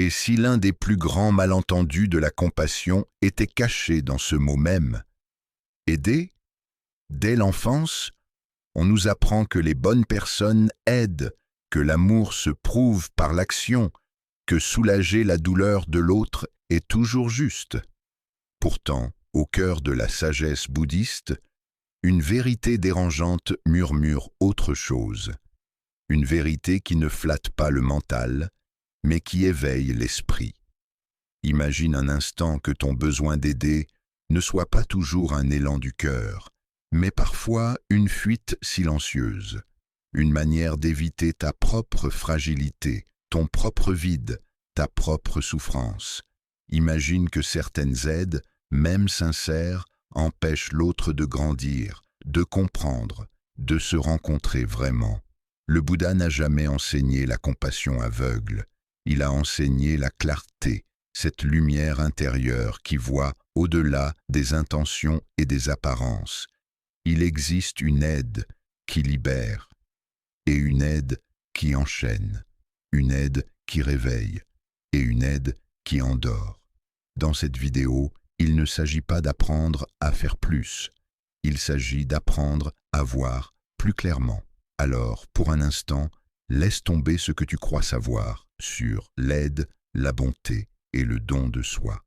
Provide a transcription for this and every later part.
Et si l'un des plus grands malentendus de la compassion était caché dans ce mot même, aider, dès l'enfance, on nous apprend que les bonnes personnes aident, que l'amour se prouve par l'action, que soulager la douleur de l'autre est toujours juste. Pourtant, au cœur de la sagesse bouddhiste, une vérité dérangeante murmure autre chose. Une vérité qui ne flatte pas le mental, mais qui éveille l'esprit. Imagine un instant que ton besoin d'aider ne soit pas toujours un élan du cœur, mais parfois une fuite silencieuse, une manière d'éviter ta propre fragilité, ton propre vide, ta propre souffrance. Imagine que certaines aides, même sincères, empêchent l'autre de grandir, de comprendre, de se rencontrer vraiment. Le Bouddha n'a jamais enseigné la compassion aveugle, il a enseigné la clarté, cette lumière intérieure qui voit au-delà des intentions et des apparences. Il existe une aide qui libère et une aide qui enchaîne, une aide qui réveille et une aide qui endort. Dans cette vidéo, il ne s'agit pas d'apprendre à faire plus, il s'agit d'apprendre à voir plus clairement. Alors, pour un instant, laisse tomber ce que tu crois savoir sur l'aide, la bonté et le don de soi.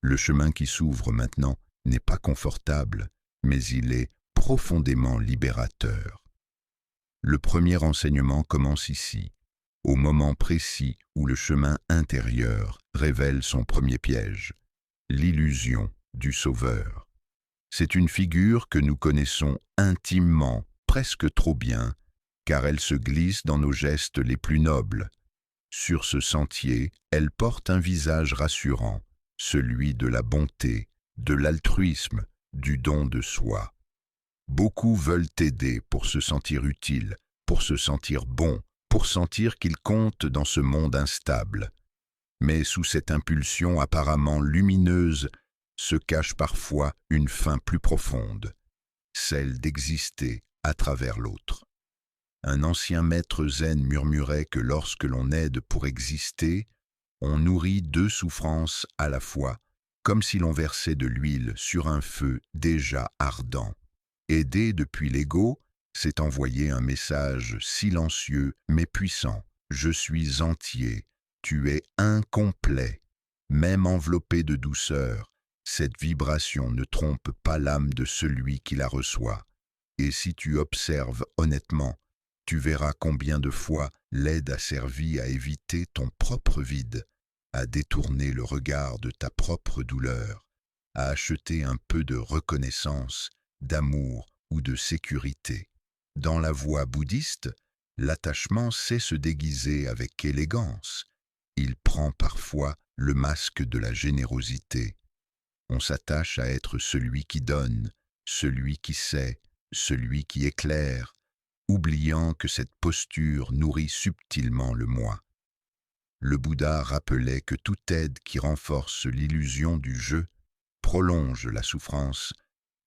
Le chemin qui s'ouvre maintenant n'est pas confortable, mais il est profondément libérateur. Le premier enseignement commence ici, au moment précis où le chemin intérieur révèle son premier piège, l'illusion du Sauveur. C'est une figure que nous connaissons intimement, presque trop bien, car elle se glisse dans nos gestes les plus nobles. Sur ce sentier, elle porte un visage rassurant, celui de la bonté, de l'altruisme, du don de soi. Beaucoup veulent aider pour se sentir utile, pour se sentir bon, pour sentir qu'ils comptent dans ce monde instable. Mais sous cette impulsion apparemment lumineuse se cache parfois une fin plus profonde, celle d'exister à travers l'autre. Un ancien maître zen murmurait que lorsque l'on aide pour exister, on nourrit deux souffrances à la fois, comme si l'on versait de l'huile sur un feu déjà ardent. Aider depuis l'ego, c'est envoyer un message silencieux mais puissant. Je suis entier, tu es incomplet. Même enveloppé de douceur, cette vibration ne trompe pas l'âme de celui qui la reçoit. Et si tu observes honnêtement, tu verras combien de fois l'aide a servi à éviter ton propre vide, à détourner le regard de ta propre douleur, à acheter un peu de reconnaissance, d'amour ou de sécurité. Dans la voie bouddhiste, l'attachement sait se déguiser avec élégance. Il prend parfois le masque de la générosité. On s'attache à être celui qui donne, celui qui sait, celui qui éclaire, oubliant que cette posture nourrit subtilement le moi. Le Bouddha rappelait que toute aide qui renforce l'illusion du jeu prolonge la souffrance,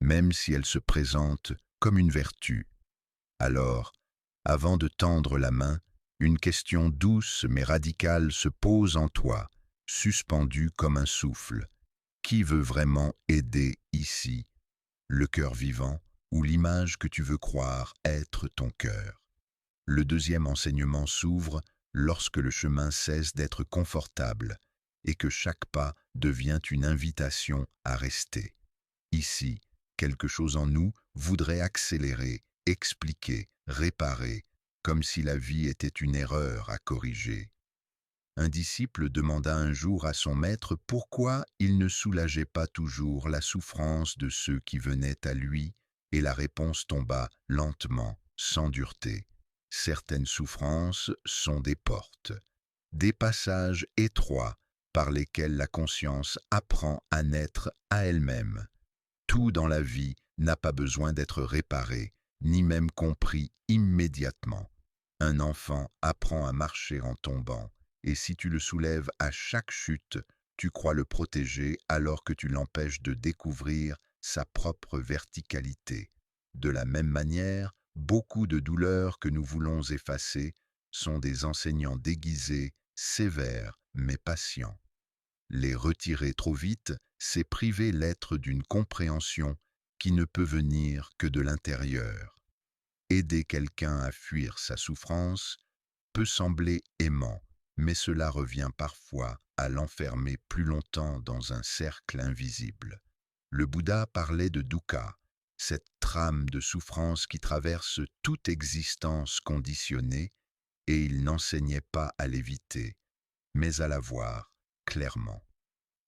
même si elle se présente comme une vertu. Alors, avant de tendre la main, une question douce mais radicale se pose en toi, suspendue comme un souffle. Qui veut vraiment aider ici? Le cœur vivant ou l'image que tu veux croire être ton cœur? Le deuxième enseignement s'ouvre lorsque le chemin cesse d'être confortable et que chaque pas devient une invitation à rester. Ici, quelque chose en nous voudrait accélérer, expliquer, réparer, comme si la vie était une erreur à corriger. Un disciple demanda un jour à son maître pourquoi il ne soulageait pas toujours la souffrance de ceux qui venaient à lui, et la réponse tomba lentement, sans dureté. Certaines souffrances sont des portes, des passages étroits par lesquels la conscience apprend à naître à elle-même. Tout dans la vie n'a pas besoin d'être réparé, ni même compris immédiatement. Un enfant apprend à marcher en tombant, et si tu le soulèves à chaque chute, tu crois le protéger alors que tu l'empêches de découvrir sa propre verticalité. De la même manière, beaucoup de douleurs que nous voulons effacer sont des enseignants déguisés, sévères, mais patient. Les retirer trop vite, c'est priver l'être d'une compréhension qui ne peut venir que de l'intérieur. Aider quelqu'un à fuir sa souffrance peut sembler aimant, mais cela revient parfois à l'enfermer plus longtemps dans un cercle invisible. Le Bouddha parlait de dukkha, cette trame de souffrance qui traverse toute existence conditionnée, et il n'enseignait pas à l'éviter, mais à la voir clairement.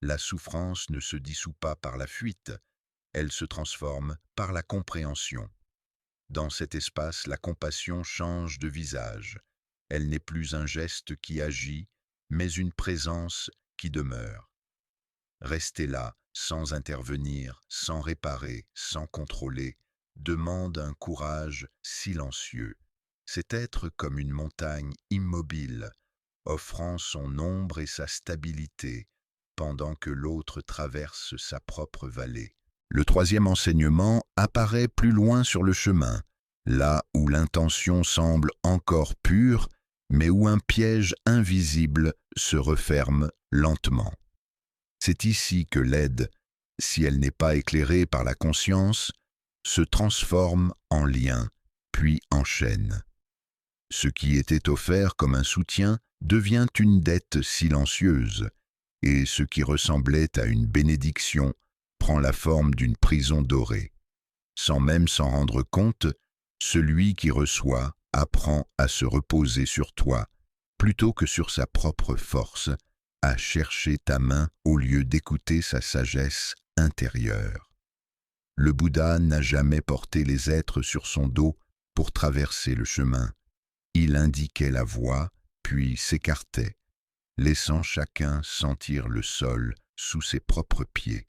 La souffrance ne se dissout pas par la fuite, elle se transforme par la compréhension. Dans cet espace, la compassion change de visage. Elle n'est plus un geste qui agit, mais une présence qui demeure. Rester là, sans intervenir, sans réparer, sans contrôler, demande un courage silencieux. C'est être comme une montagne immobile, offrant son ombre et sa stabilité, pendant que l'autre traverse sa propre vallée. Le troisième enseignement apparaît plus loin sur le chemin, là où l'intention semble encore pure, mais où un piège invisible se referme lentement. C'est ici que l'aide, si elle n'est pas éclairée par la conscience, se transforme en lien, puis en chaîne. Ce qui était offert comme un soutien devient une dette silencieuse, et ce qui ressemblait à une bénédiction prend la forme d'une prison dorée. Sans même s'en rendre compte, celui qui reçoit apprend à se reposer sur toi, plutôt que sur sa propre force, à chercher ta main au lieu d'écouter sa sagesse intérieure. Le Bouddha n'a jamais porté les êtres sur son dos pour traverser le chemin. Il indiquait la voie, puis s'écartait, laissant chacun sentir le sol sous ses propres pieds.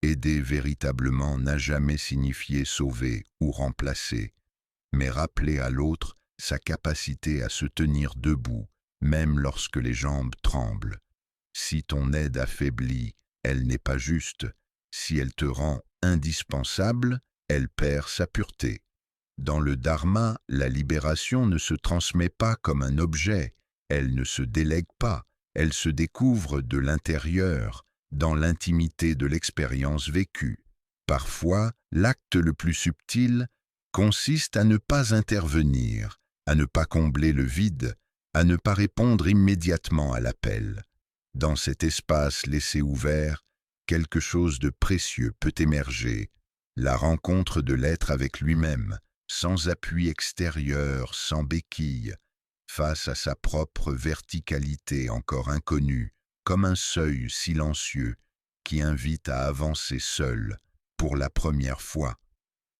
Aider véritablement n'a jamais signifié sauver ou remplacer, mais rappeler à l'autre sa capacité à se tenir debout, même lorsque les jambes tremblent. Si ton aide affaiblit, elle n'est pas juste. Si elle te rend indispensable, elle perd sa pureté. Dans le dharma, la libération ne se transmet pas comme un objet, elle ne se délègue pas, elle se découvre de l'intérieur, dans l'intimité de l'expérience vécue. Parfois, l'acte le plus subtil consiste à ne pas intervenir, à ne pas combler le vide, à ne pas répondre immédiatement à l'appel. Dans cet espace laissé ouvert, quelque chose de précieux peut émerger, la rencontre de l'être avec lui-même, sans appui extérieur, sans béquille, face à sa propre verticalité encore inconnue, comme un seuil silencieux qui invite à avancer seul pour la première fois.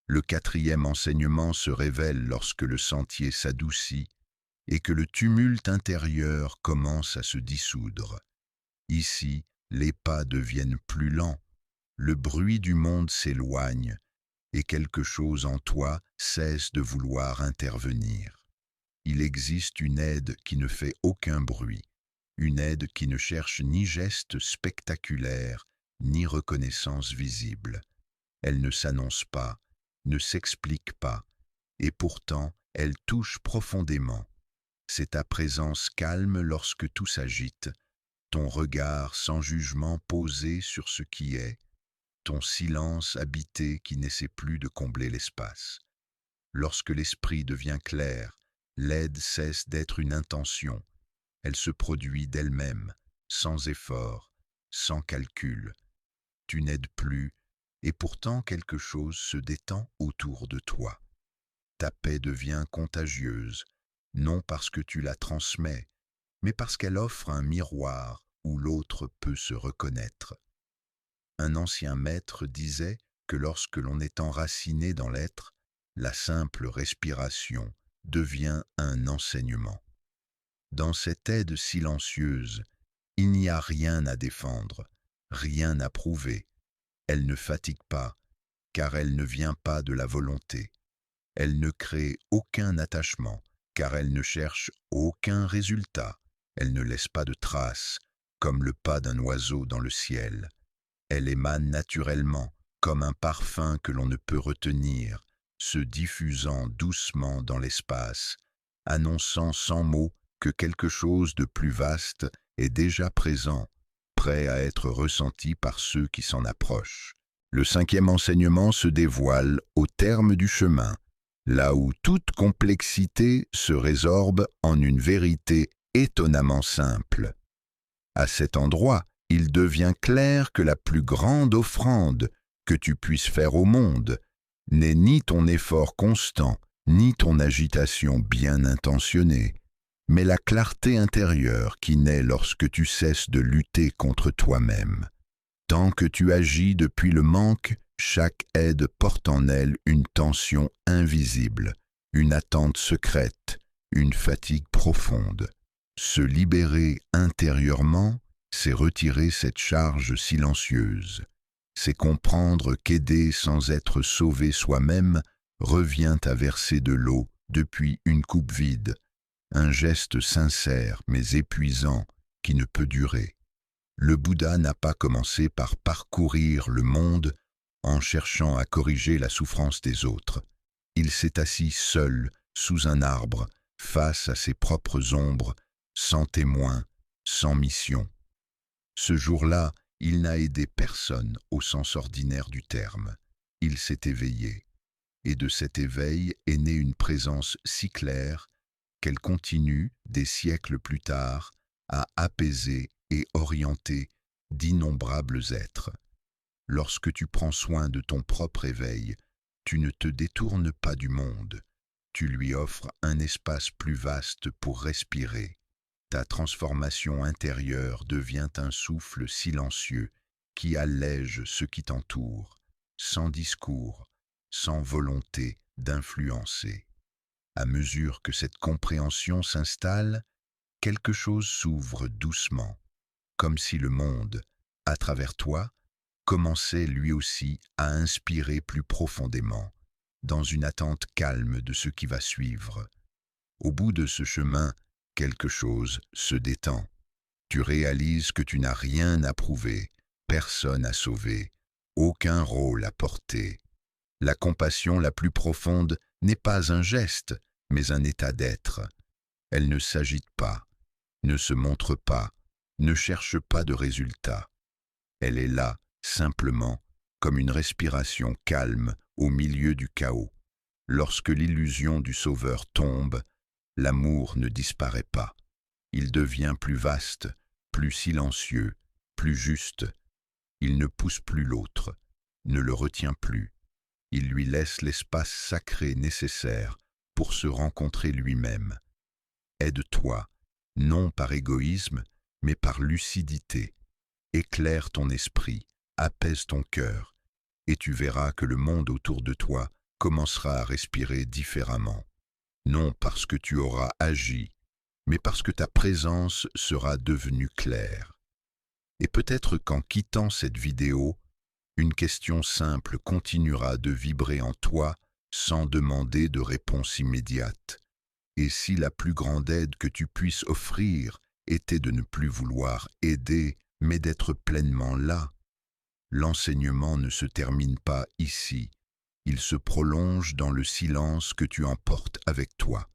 Le quatrième enseignement se révèle lorsque le sentier s'adoucit et que le tumulte intérieur commence à se dissoudre. Ici, les pas deviennent plus lents, le bruit du monde s'éloigne et quelque chose en toi cesse de vouloir intervenir. Il existe une aide qui ne fait aucun bruit, une aide qui ne cherche ni geste spectaculaire, ni reconnaissance visible. Elle ne s'annonce pas, ne s'explique pas, et pourtant elle touche profondément. C'est ta présence calme lorsque tout s'agite, ton regard sans jugement posé sur ce qui est, ton silence habité qui n'essaie plus de combler l'espace. Lorsque l'esprit devient clair, l'aide cesse d'être une intention. Elle se produit d'elle-même, sans effort, sans calcul. Tu n'aides plus, et pourtant quelque chose se détend autour de toi. Ta paix devient contagieuse, non parce que tu la transmets, mais parce qu'elle offre un miroir où l'autre peut se reconnaître. Un ancien maître disait que lorsque l'on est enraciné dans l'être, la simple respiration devient un enseignement. Dans cette aide silencieuse, il n'y a rien à défendre, rien à prouver. Elle ne fatigue pas, car elle ne vient pas de la volonté. Elle ne crée aucun attachement, car elle ne cherche aucun résultat. Elle ne laisse pas de traces, comme le pas d'un oiseau dans le ciel. Elle émane naturellement, comme un parfum que l'on ne peut retenir, se diffusant doucement dans l'espace, annonçant sans mots que quelque chose de plus vaste est déjà présent, prêt à être ressenti par ceux qui s'en approchent. Le cinquième enseignement se dévoile au terme du chemin, là où toute complexité se résorbe en une vérité étonnamment simple. À cet endroit, il devient clair que la plus grande offrande que tu puisses faire au monde n'est ni ton effort constant, ni ton agitation bien intentionnée, mais la clarté intérieure qui naît lorsque tu cesses de lutter contre toi-même. Tant que tu agis depuis le manque, chaque aide porte en elle une tension invisible, une attente secrète, une fatigue profonde. Se libérer intérieurement, c'est retirer cette charge silencieuse. C'est comprendre qu'aider sans être sauvé soi-même revient à verser de l'eau depuis une coupe vide, un geste sincère mais épuisant qui ne peut durer. Le Bouddha n'a pas commencé par parcourir le monde en cherchant à corriger la souffrance des autres. Il s'est assis seul sous un arbre, face à ses propres ombres, sans témoin, sans mission. Ce jour-là, il n'a aidé personne au sens ordinaire du terme. Il s'est éveillé. Et de cet éveil est née une présence si claire qu'elle continue, des siècles plus tard, à apaiser et orienter d'innombrables êtres. Lorsque tu prends soin de ton propre éveil, tu ne te détournes pas du monde. Tu lui offres un espace plus vaste pour respirer. Ta transformation intérieure devient un souffle silencieux qui allège ce qui t'entoure, sans discours, sans volonté d'influencer. À mesure que cette compréhension s'installe, quelque chose s'ouvre doucement, comme si le monde, à travers toi, commençait lui aussi à inspirer plus profondément, dans une attente calme de ce qui va suivre. Au bout de ce chemin, quelque chose se détend. Tu réalises que tu n'as rien à prouver, personne à sauver, aucun rôle à porter. La compassion la plus profonde n'est pas un geste, mais un état d'être. Elle ne s'agite pas, ne se montre pas, ne cherche pas de résultat. Elle est là, simplement, comme une respiration calme au milieu du chaos. Lorsque l'illusion du Sauveur tombe, l'amour ne disparaît pas. Il devient plus vaste, plus silencieux, plus juste. Il ne pousse plus l'autre, ne le retient plus. Il lui laisse l'espace sacré nécessaire pour se rencontrer lui-même. Aide-toi, non par égoïsme, mais par lucidité. Éclaire ton esprit, apaise ton cœur, et tu verras que le monde autour de toi commencera à respirer différemment. Non parce que tu auras agi, mais parce que ta présence sera devenue claire. Et peut-être qu'en quittant cette vidéo, une question simple continuera de vibrer en toi sans demander de réponse immédiate. Et si la plus grande aide que tu puisses offrir était de ne plus vouloir aider, mais d'être pleinement là? L'enseignement ne se termine pas ici, il se prolonge dans le silence que tu emportes avec toi.